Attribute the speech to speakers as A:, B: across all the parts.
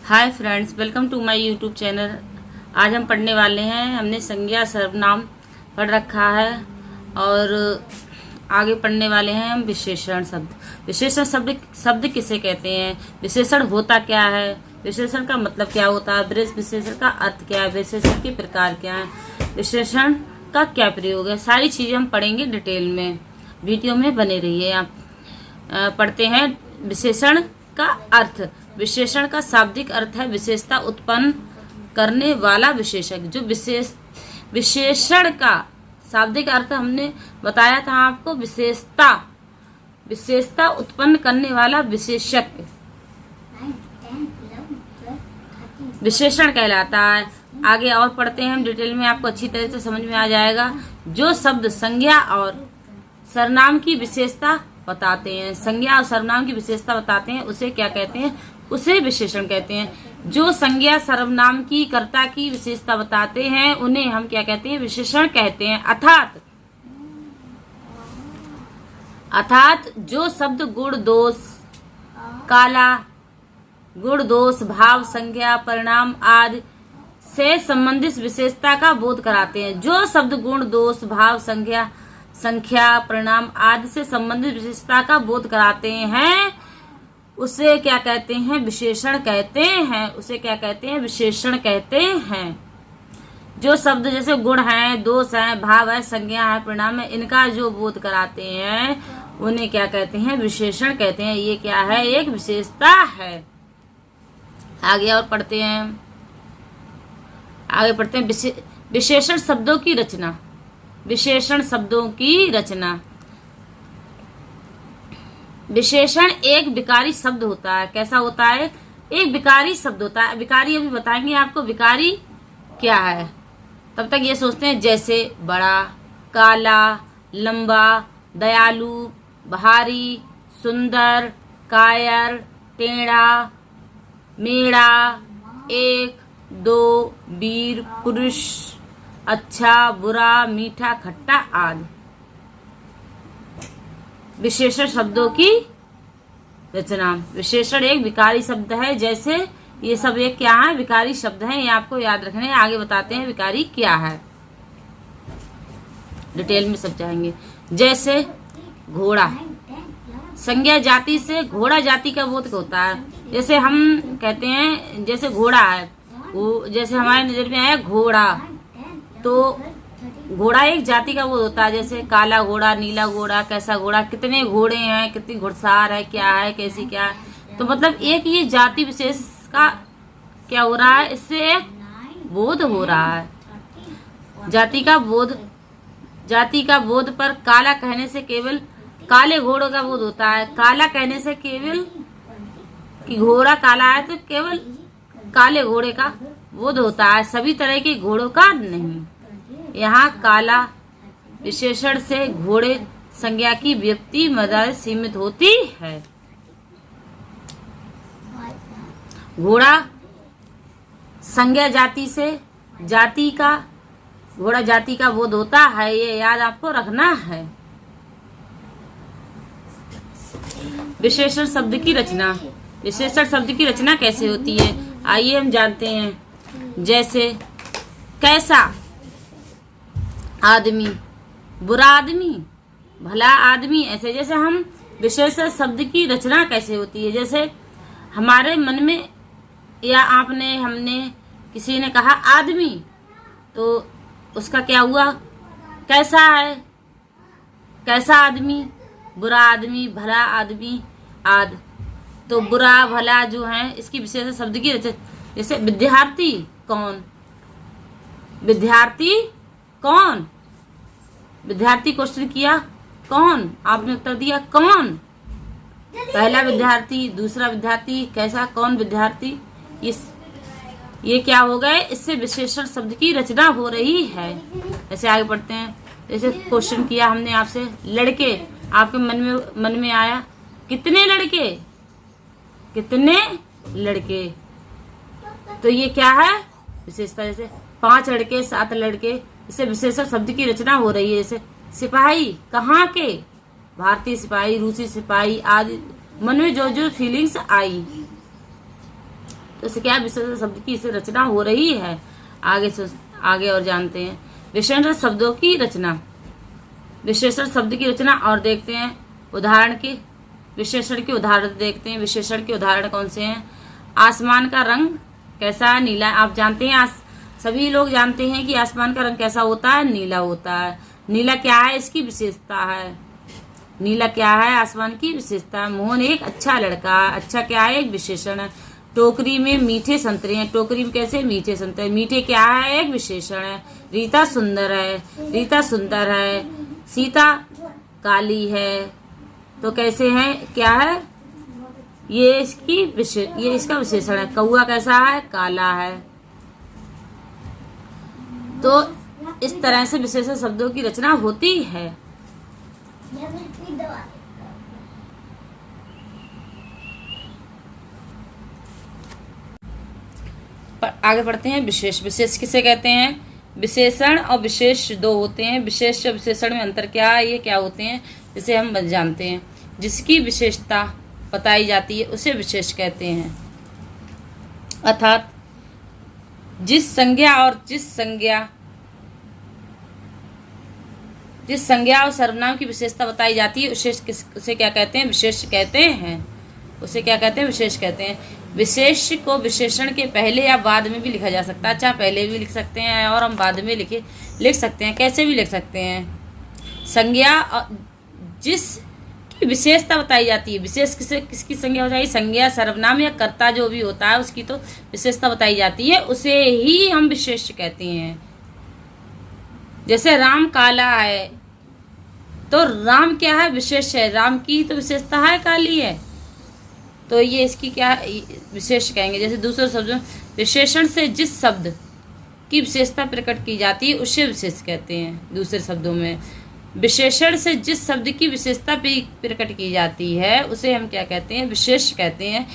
A: Hi friends, welcome to my YouTube channel. आज हम पढ़ने वाले हैं, हमने संज्ञा सर्वनाम पढ़ रखा है और आगे पढ़ने वाले हैं हम विशेषण शब्द। विशेषण शब्द किसे कहते हैं, विशेषण होता क्या है, विशेषण का मतलब क्या होता है, विशेषण का अर्थ क्या है, विशेषण के प्रकार क्या है, विशेषण का क्या प्रयोग है, सारी चीजें हम पढ़ेंगे डिटेल में। वीडियो में बने रहिए। आप पढ़ते हैं विशेषण का अर्थ। विशेषण का शाब्दिक अर्थ है विशेषता उत्पन्न करने वाला विशेषक। जो विशेषण का शाब्दिक अर्थ हमने बताया था आपको, विशेषता उत्पन्न करने वाला विशेषक विशेषण कहलाता है। आगे और पढ़ते हैं हम डिटेल में, आपको अच्छी तरह से समझ में आ जाएगा। जो शब्द संज्ञा और सर्वनाम की विशेषता बताते हैं, संज्ञा और सर्वनाम की विशेषता बताते हैं, उसे क्या कहते हैं, उसे विशेषण कहते हैं। जो संज्ञा सर्वनाम की कर्ता की विशेषता बताते हैं उन्हें हम क्या कहते हैं, विशेषण कहते हैं। अर्थात जो शब्द गुण दोष काला, गुण दोष भाव संज्ञा परिणाम आदि से संबंधित विशेषता का बोध कराते हैं। जो शब्द गुण दोष भाव संख्या परिणाम आदि से संबंधित विशेषता का बोध कराते हैं उसे क्या कहते हैं, विशेषण कहते हैं। उसे क्या कहते हैं, विशेषण कहते हैं। जो शब्द जैसे गुण है, दोष है, भाव है, संज्ञा है, परिणाम है, इनका जो बोध कराते हैं उन्हें क्या कहते हैं, विशेषण कहते हैं। ये क्या है, एक विशेषता है। आगे और पढ़ते हैं, विशेषण शब्दों की रचना। विशेषण शब्दों की रचना। विशेषण एक विकारी शब्द होता है। कैसा होता है, एक विकारी शब्द होता है। विकारी अभी बताएंगे आपको विकारी क्या है। तब तक ये सोचते हैं जैसे बड़ा, काला, लंबा, दयालु, भारी, सुंदर, कायर, टेढ़ा, मेढ़ा, एक, दो, वीर, पुरुष, अच्छा, बुरा, मीठा, खट्टा आदि। विशेषण शब्दों की रचना। विशेषण एक विकारी शब्द है। जैसे ये सब एक क्या है, विकारी शब्द है। ये आपको याद रखने हैं। आगे बताते हैं विकारी क्या है, डिटेल में समझाएंगे। जैसे घोड़ा, संज्ञा जाति से घोड़ा जाति का बोध होता है। जैसे हम कहते हैं जैसे घोड़ा है, वो जैसे हमारे नजर में आया घोड़ा, तो घोड़ा एक जाति का वो होता है। जैसे काला घोड़ा, नीला घोड़ा, कैसा घोड़ा, कितने घोड़े हैं, कितनी घुड़सवार है, क्या है, कैसी क्या है। तो मतलब एक ये जाति विशेष का क्या हो रहा है, इससे एक बोध हो रहा है। जाति का बोध पर काला कहने से केवल काले घोड़ों का बोध होता है। काला कहने से केवल कि घोड़ा काला है तो केवल काले घोड़े का बोध होता है, सभी तरह के घोड़ों का नहीं। यहाँ काला विशेषण से घोड़े संज्ञा की व्याप्ति मर्यादा सीमित होती है। घोड़ा संज्ञा जाति से घोड़ा जाति का बोध होता है, ये याद आपको रखना है। विशेषण शब्द की रचना। विशेषण शब्द की रचना कैसे होती है, आइए हम जानते हैं। जैसे कैसा आदमी, बुरा आदमी, भला आदमी, ऐसे जैसे हम विशेषण शब्द की रचना कैसे होती है। जैसे हमारे मन में या आपने, हमने, किसी ने कहा आदमी, तो उसका क्या हुआ, कैसा है, कैसा आदमी, बुरा आदमी, भला आदमी आदि। तो बुरा भला जो है इसकी विशेषण शब्द की रचना। जैसे विद्यार्थी कौन, विद्यार्थी कौन, विद्यार्थी क्वेश्चन किया कौन, आपने उत्तर दिया कौन। पहला विद्यार्थी, दूसरा विद्यार्थी, कैसा, कौन विद्यार्थी, ये क्या हो गए, इससे विशेषण शब्द की रचना हो रही है। ऐसे आगे बढ़ते हैं। जैसे क्वेश्चन किया हमने आपसे, लड़के, आपके मन में आया कितने लड़के, कितने लड़के, तो ये क्या है, विशेषता। जैसे 5 लड़के, 7 लड़के, इससे विशेषण शब्द की रचना हो रही है। जैसे सिपाही, कहाँ के, भारतीय सिपाही, रूसी सिपाही आदि। मन में जो जो फीलिंग्स आई। तो इसे क्या विशेषण शब्द की इसे रचना हो रही है। आगे और जानते हैं विशेषण शब्दों की रचना। विशेषण शब्द की रचना और देखते हैं उदाहरण के विशेषण के उदाहरण देखते हैं। विशेषण के उदाहरण कौन से हैं। आसमान का रंग कैसा है, नीला। आप जानते हैं सभी लोग जानते हैं कि आसमान का रंग कैसा होता है, नीला होता है। नीला क्या है, इसकी विशेषता है। नीला क्या है, आसमान की विशेषता है। मोहन एक अच्छा लड़का। अच्छा क्या है, एक विशेषण है। टोकरी में मीठे संतरे हैं। टोकरी में कैसे, मीठे संतरे। मीठे क्या है, एक विशेषण है। रीता सुंदर है। रीता सुंदर है। सीता काली है। तो कैसे है, क्या है, ये इसका विशेषण है। कौआ कैसा है, काला है। तो इस तरह से विशेषण शब्दों की रचना होती है। आगे बढ़ते हैं। विशेष किसे कहते हैं। विशेषण और विशेष दो होते हैं। विशेष और विशेषण में अंतर क्या है, ये क्या होते हैं, जिसे हम जानते हैं। जिसकी विशेषता बताई जाती है उसे विशेष कहते हैं। अर्थात जिस संज्ञा और सर्वनाम की विशेषता बताई जाती है उसे क्या कहते हैं, विशेष कहते हैं। उसे क्या कहते हैं, विशेष कहते हैं। विशेष को विशेषण के पहले या बाद में भी लिखा जा सकता है। अच्छा, पहले भी लिख सकते हैं और हम बाद में लिख सकते हैं। कैसे भी लिख सकते हैं। संज्ञा जिसकी विशेषता बताई जाती है। विशेष किसकी संज्ञा हो जाएगी, संज्ञा सर्वनाम या कर्ता जो भी होता है उसकी तो विशेषता बताई जाती है, उसे ही हम विशेष कहते हैं। जैसे राम काला है, तो राम क्या है, विशेष है। राम की तो विशेषता है, काली है, तो ये इसकी क्या विशेष कहेंगे। जैसे दूसरे शब्दों में विशेषण से जिस शब्द की विशेषता प्रकट की जाती है उसे विशेष कहते हैं। दूसरे शब्दों में विशेषण से जिस शब्द की विशेषता प्रकट की जाती है उसे हम क्या कहते हैं, विशेष कहते हैं।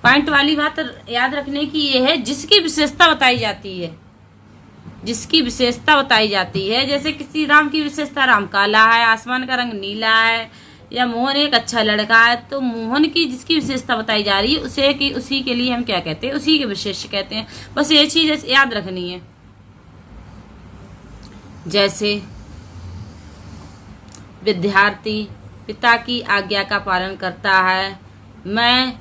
A: पॉइंट वाली बात याद रखने की ये है, जिसकी विशेषता बताई जाती है। जिसकी विशेषता बताई जाती है, जैसे किसी राम की विशेषता, राम काला है, आसमान का रंग नीला है, या मोहन एक अच्छा लड़का है, तो मोहन की जिसकी विशेषता बताई जा रही है उसी के लिए हम क्या कहते हैं, उसी के विशेष कहते हैं। बस ये चीज याद रखनी है। जैसे विद्यार्थी पिता की आज्ञा का पालन करता है। मैं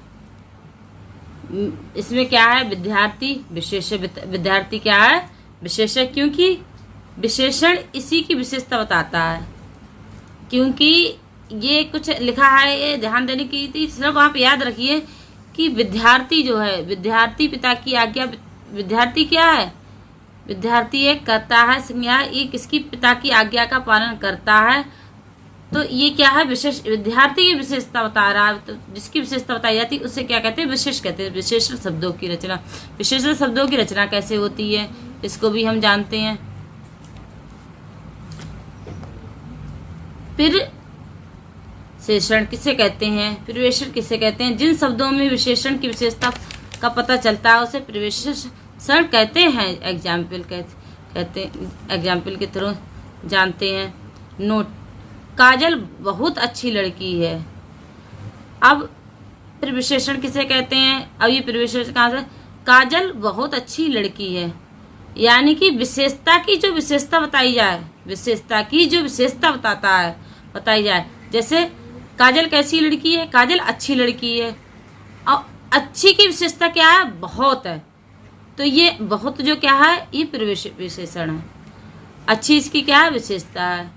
A: इसमें क्या है, विद्यार्थी विशेष। विद्यार्थी क्या है, विशेषण, क्योंकि विशेषण इसी की विशेषता बताता है। क्योंकि ये कुछ लिखा है, ये ध्यान देने की थी, सिर्फ आप याद रखिए कि विद्यार्थी जो है, विद्यार्थी पिता की आज्ञा, विद्यार्थी क्या है, विद्यार्थी एक करता है संज्ञा, ये किसकी, पिता की आज्ञा का पालन करता है। तो ये क्या है, विशेष, विद्यार्थी की विशेषता बता रहा है। तो जिसकी विशेषता बताई जाती है उससे क्या कहते हैं, विशेष कहते हैं। विशेषण शब्दों की रचना। विशेषण शब्दों की रचना कैसे होती है, इसको भी हम जानते हैं। फिर विशेषण किसे कहते हैं, प्रविशेषण किसे कहते हैं। जिन शब्दों में विशेषण की विशेषता का पता चलता है उसे प्रविशेषण कहते हैं। एग्जाम्पल के थ्रू जानते हैं। नोट, काजल बहुत अच्छी लड़की है। अब प्रविशेषण किसे कहते हैं, अब ये प्रविशेषण कहाँ से, काजल बहुत अच्छी लड़की है, यानी कि विशेषता की जो विशेषता बताई जाए, विशेषता की जो विशेषता बताई जाए। जैसे काजल कैसी लड़की है, काजल अच्छी लड़की है, और अच्छी की विशेषता क्या है, बहुत है। तो ये बहुत जो क्या है, ये प्रविशेषण है। अच्छी इसकी क्या है, विशेषता है।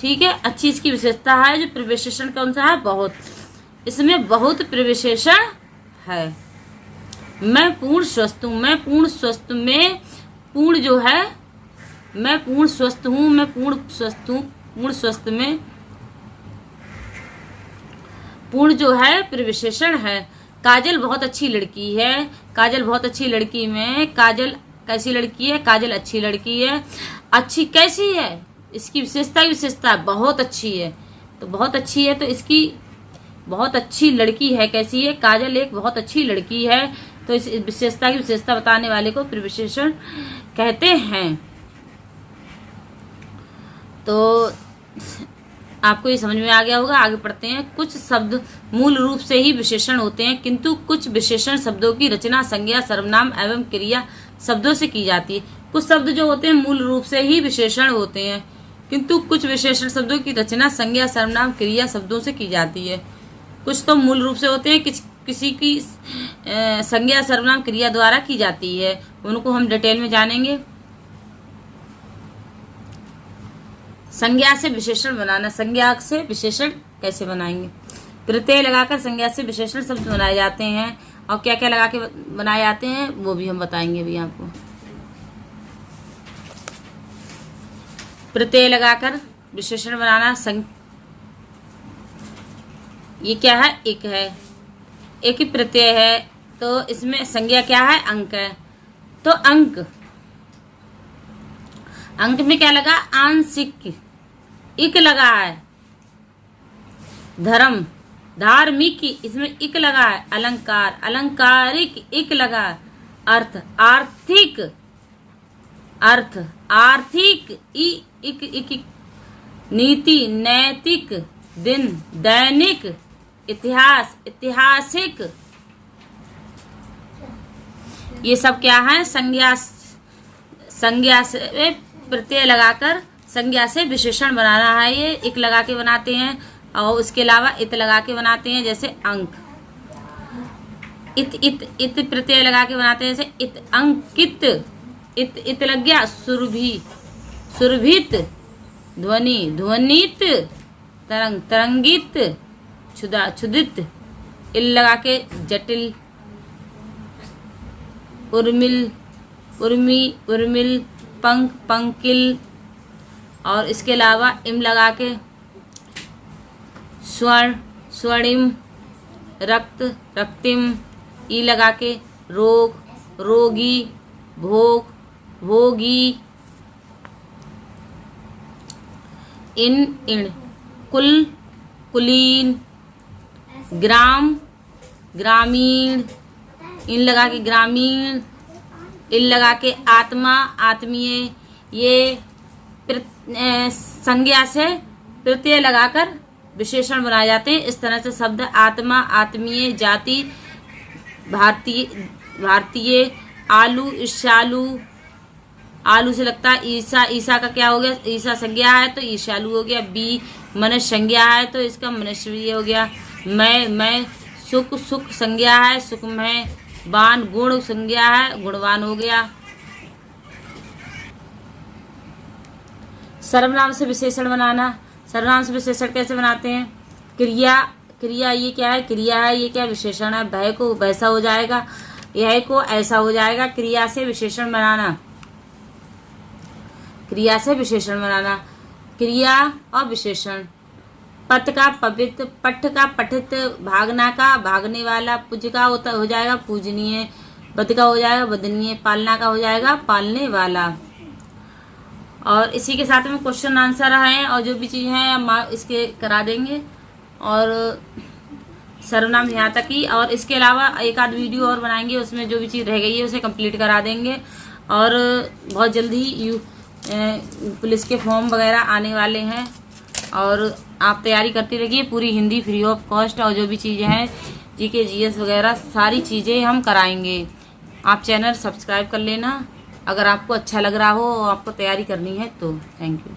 A: ठीक है, अच्छी इसकी विशेषता है। जो प्रविशेषण कौन सा है, बहुत। इसमें बहुत प्रविशेषण है। मैं पूर्ण स्वस्थ हूँ, मैं पूर्ण स्वस्थ में, पूर्ण जो है, मैं पूर्ण स्वस्थ हूँ, मैं पूर्ण स्वस्थ हूँ, पूर्ण स्वस्थ में पूर्ण जो है प्रविशेषण है। काजल बहुत अच्छी लड़की है, काजल बहुत अच्छी लड़की में, काजल कैसी लड़की है, काजल अच्छी लड़की है। अच्छी कैसी है, इसकी विशेषता ही विशेषता है, बहुत अच्छी है। तो बहुत अच्छी है, तो इसकी बहुत अच्छी लड़की है, कैसी है, काजल एक बहुत अच्छी लड़की है। तो इस विशेषता की विशेषता बताने वाले को प्रविशेषण कहते हैं। तो आपको ये समझ में आ गया होगा। आगे पढ़ते हैं। कुछ शब्द मूल रूप से ही विशेषण होते हैं, किंतु कुछ विशेषण शब्दों की रचना संज्ञा सर्वनाम एवं क्रिया शब्दों से की जाती है। कुछ शब्द जो होते हैं मूल रूप से ही विशेषण होते हैं, किंतु कुछ विशेषण शब्दों की रचना संज्ञा सर्वनाम क्रिया शब्दों से की जाती है। कुछ तो मूल रूप से होते हैं, किसी की संज्ञा सर्वनाम क्रिया द्वारा की जाती है। उनको हम डिटेल में जानेंगे। संज्ञा से विशेषण बनाना। संज्ञा से विशेषण कैसे बनाएंगे? प्रत्यय लगाकर संज्ञा से विशेषण शब्द बनाए जाते हैं, और क्या क्या लगा के बनाए जाते हैं वो भी हम बताएंगे भी आपको। प्रत्यय लगाकर विशेषण बनाना। ये क्या है? एक है, एक ही प्रत्यय है, तो इसमें संज्ञा क्या है? अंक है। तो अंक, अंक में क्या लगा? आंशिक इक लगा है। धर्म, धार्मिक, इसमें इक लगा है। अलंकार, अलंकारिक, इक लगा है। अर्थ, आर्थिक, अर्थ, आर्थिक, इक इक। नीति, नैतिक, दिन, दैनिक, इतिहास, ऐतिहासिक। ये सब क्या है? संज्ञा, संज्ञा से प्रत्यय लगाकर संज्ञा से विशेषण बनाना है। ये इक लगा के बनाते हैं, और उसके अलावा इत लगा के बनाते हैं, जैसे अंक। इत प्रत्यय लगा के बनाते हैं, जैसे इत अंकित। इत लग गया। सुरभि, सुरभित। ध्वनि, ध्वनित। तरंग, तरंगित। क्षुदा, क्षुदित। इल लगा के जटिल। उर्मिल, उर्मी, उर्मिल। पंख, पंकिल। और इसके अलावा इम लगा के स्वर्ण, स्वर्णिम। रक्त, रक्तिम। ई लगा के रोग, रोगी। भोग, भोगी। इन, इण। कुल, कुलीन। ग्राम, ग्रामीण। इन लगा के ग्रामीण। इल लगा के आत्मा, आत्मीय। ये संज्ञा से प्रत्यय लगाकर विशेषण बनाए जाते हैं। इस तरह से शब्द आत्मा, आत्मीय, जाति, भारतीय, भारतीय। आलू, ईर्ष्यालु। आलू से लगता है ईसा, ईसा का क्या हो गया? ईसा संज्ञा है तो ईर्ष्यालु हो गया। बी, मनुष्य संज्ञा है तो इसका मनुष्य हो गया। मैं, सुख, सुख संज्ञा है, सुखमय। बान, गुण संज्ञा है, गुणवान हो गया। सर्वनाम से विशेषण बनाना। सर्वनाम से विशेषण कैसे बनाते हैं? क्रिया, क्रिया ये क्या है? क्रिया है, ये क्या विशेषण है? भय को वैसा हो जाएगा, यह को ऐसा हो जाएगा। क्रिया से विशेषण बनाना। क्रिया से विशेषण बनाना। क्रिया और विशेषण। पथ का पवित्र, पठ का पठित, भागना का भागने वाला, पूज का होता हो जाएगा पूजनीय, बद का हो जाएगा बदनीय, पालना का हो जाएगा पालने वाला। और इसी के साथ में क्वेश्चन आंसर हैं, और जो भी चीज़ हैं हम इसके करा देंगे। और सर्वनाम यहाँ तक ही, और इसके अलावा एक आध वीडियो और बनाएंगे, उसमें जो भी चीज़ रह गई है उसे कंप्लीट करा देंगे। और बहुत जल्दी ही पुलिस के फॉर्म वगैरह आने वाले हैं, और आप तैयारी करते रहिए। पूरी हिंदी फ्री ऑफ कॉस्ट, और जो भी चीज़ें हैं जीके जीएस वगैरह सारी चीज़ें हम कराएंगे। आप चैनल सब्सक्राइब कर लेना अगर आपको अच्छा लग रहा हो, आपको तैयारी करनी है तो। Thank you.